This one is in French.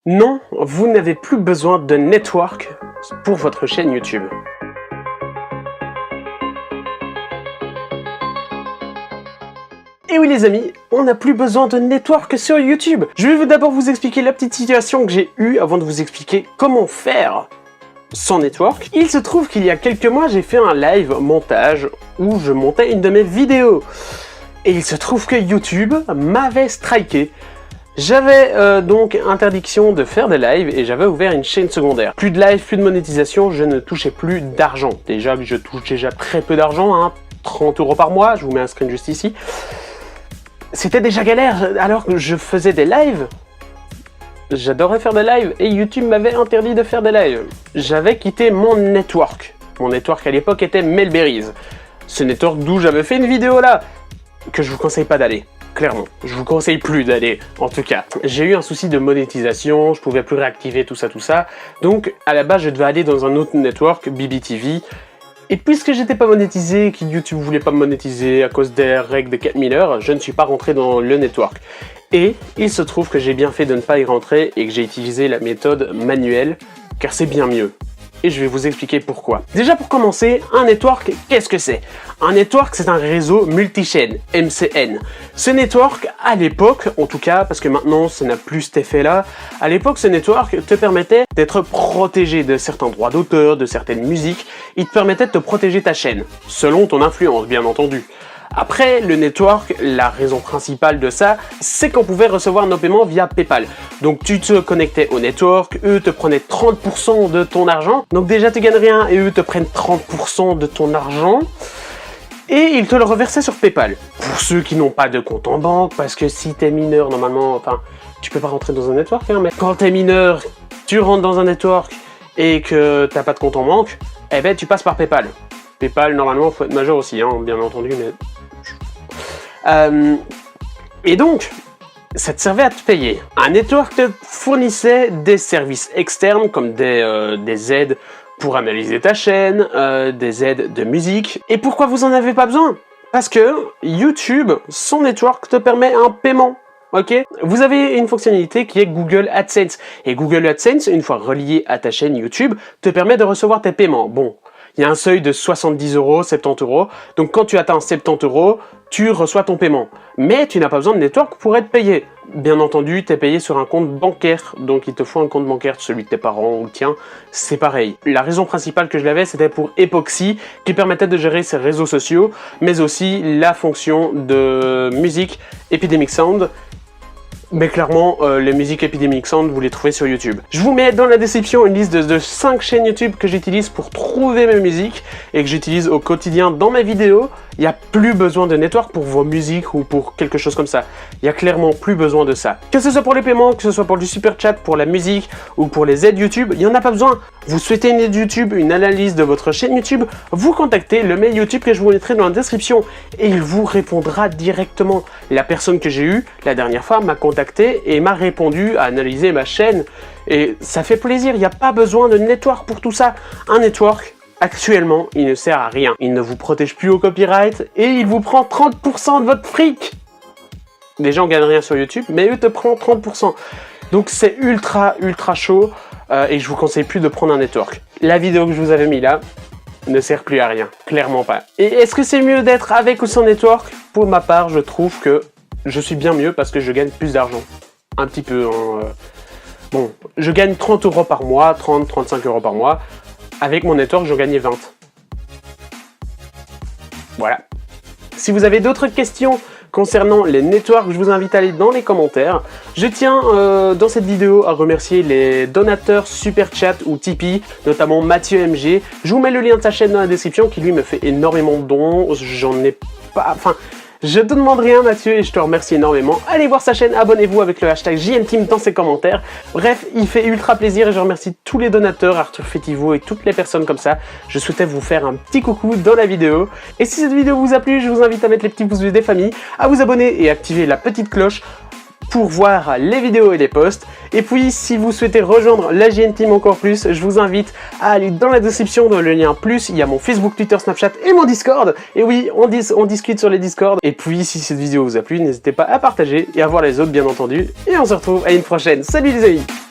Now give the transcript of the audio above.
Non, vous n'avez plus besoin de network pour votre chaîne YouTube. Et oui les amis, on n'a plus besoin de network sur YouTube. Je vais d'abord vous expliquer la petite situation que j'ai eue avant de vous expliquer comment faire sans network. Il se trouve qu'il y a quelques mois, j'ai fait un live montage où je montais une de mes vidéos. Et il se trouve que YouTube m'avait striké. J'avais donc interdiction de faire des lives et j'avais ouvert une chaîne secondaire. Plus de live, plus de monétisation, je ne touchais plus d'argent. Déjà que je touche déjà très peu d'argent, hein, 30 € par mois, je vous mets un screen juste ici. C'était déjà galère alors que je faisais des lives. J'adorais faire des lives et YouTube m'avait interdit de faire des lives. J'avais quitté mon network. Mon network à l'époque était Melberries. Ce network d'où j'avais fait une vidéo là, que je vous conseille pas d'aller. Clairement, je vous conseille plus d'aller, en tout cas. J'ai eu un souci de monétisation, je pouvais plus réactiver tout ça. Donc, à la base, je devais aller dans un autre network, BBTV. Et puisque j'étais pas monétisé, que YouTube voulait pas me monétiser à cause des règles de 4000 heures, je ne suis pas rentré dans le network. Et il se trouve que j'ai bien fait de ne pas y rentrer et que j'ai utilisé la méthode manuelle, car c'est bien mieux. Et je vais vous expliquer pourquoi. Déjà pour commencer, un network, qu'est-ce que c'est? Un network, c'est un réseau multichaîne, MCN. Ce network, à l'époque, en tout cas, parce que maintenant, ça n'a plus cet effet-là, à l'époque, ce network te permettait d'être protégé de certains droits d'auteur, de certaines musiques. Il te permettait de te protéger ta chaîne, selon ton influence, bien entendu. Après, le network, la raison principale de ça, c'est qu'on pouvait recevoir nos paiements via PayPal. Donc tu te connectais au network, eux te prenaient 30% de ton argent. Donc déjà tu gagnes rien et eux te prennent 30% de ton argent. Et ils te le reversaient sur PayPal. Pour ceux qui n'ont pas de compte en banque, parce que si t'es mineur, normalement, enfin, tu peux pas rentrer dans un network, hein, mais quand t'es mineur, tu rentres dans un network et que t'as pas de compte en banque, eh ben tu passes par PayPal. PayPal, normalement, faut être majeur aussi, hein, bien entendu, mais... et donc, ça te servait à te payer. Un network te fournissait des services externes comme des aides pour analyser ta chaîne, des aides de musique. Et pourquoi vous en avez pas besoin? Parce que YouTube, son network te permet un paiement. Ok, vous avez une fonctionnalité qui est Google AdSense. Et Google AdSense, une fois relié à ta chaîne YouTube, te permet de recevoir tes paiements. Bon, il y a un seuil de 70 €, 70 €. Donc quand tu atteins 70 €, tu reçois ton paiement. Mais tu n'as pas besoin de network pour être payé. Bien entendu, tu es payé sur un compte bancaire. Donc il te faut un compte bancaire, celui de tes parents ou le tien. C'est pareil. La raison principale que je l'avais, c'était pour Epoxy, qui permettait de gérer ses réseaux sociaux, mais aussi la fonction de musique Epidemic Sound. Mais clairement, les musiques Epidemic Sound, vous les trouvez sur YouTube. Je vous mets dans la description une liste de 5 chaînes YouTube que j'utilise pour trouver mes musiques et que j'utilise au quotidien dans mes vidéos. Il n'y a plus besoin de network pour vos musiques ou pour quelque chose comme ça. Il n'y a clairement plus besoin de ça. Que ce soit pour les paiements, que ce soit pour du super chat, pour la musique ou pour les aides YouTube, il n'y en a pas besoin. Vous souhaitez une aide YouTube, une analyse de votre chaîne YouTube, vous contactez le mail YouTube que je vous mettrai dans la description et il vous répondra directement. La personne que j'ai eue la dernière fois m'a contacté et m'a répondu à analyser ma chaîne. Et ça fait plaisir, il n'y a pas besoin de network pour tout ça. Un network, actuellement, il ne sert à rien. Il ne vous protège plus au copyright et il vous prend 30% de votre fric. Les gens gagnent rien sur YouTube, mais eux te prennent 30%. Donc c'est ultra chaud et je vous conseille plus de prendre un network. La vidéo que je vous avais mis là ne sert plus à rien, clairement pas. Et est-ce que c'est mieux d'être avec ou sans network? Pour ma part, je trouve que je suis bien mieux parce que je gagne plus d'argent. Un petit peu. Hein, bon, je gagne 30 € par mois, 30-35 € par mois. Avec mon network, j'en gagnais 20. Voilà. Si vous avez d'autres questions concernant les networks, je vous invite à aller dans les commentaires. Je tiens dans cette vidéo à remercier les donateurs Super Chat ou Tipeee, notamment Mathieu MG. Je vous mets le lien de sa chaîne dans la description qui lui me fait énormément de dons. J'en ai pas... Enfin... Je te demande rien Mathieu et je te remercie énormément. Allez voir sa chaîne, abonnez-vous avec le hashtag JNTeam dans ses commentaires. Bref, il fait ultra plaisir et je remercie tous les donateurs, Arthur Fetivo et toutes les personnes comme ça. Je souhaitais vous faire un petit coucou dans la vidéo. Et si cette vidéo vous a plu, je vous invite à mettre les petits pouces bleus des familles, à vous abonner et activer la petite cloche pour voir les vidéos et les posts. Et puis, si vous souhaitez rejoindre la JNTeam encore plus, je vous invite à aller dans la description, dans le lien plus, il y a mon Facebook, Twitter, Snapchat et mon Discord. Et oui, on discute sur les Discord. Et puis, si cette vidéo vous a plu, n'hésitez pas à partager et à voir les autres, bien entendu. Et on se retrouve à une prochaine. Salut les amis!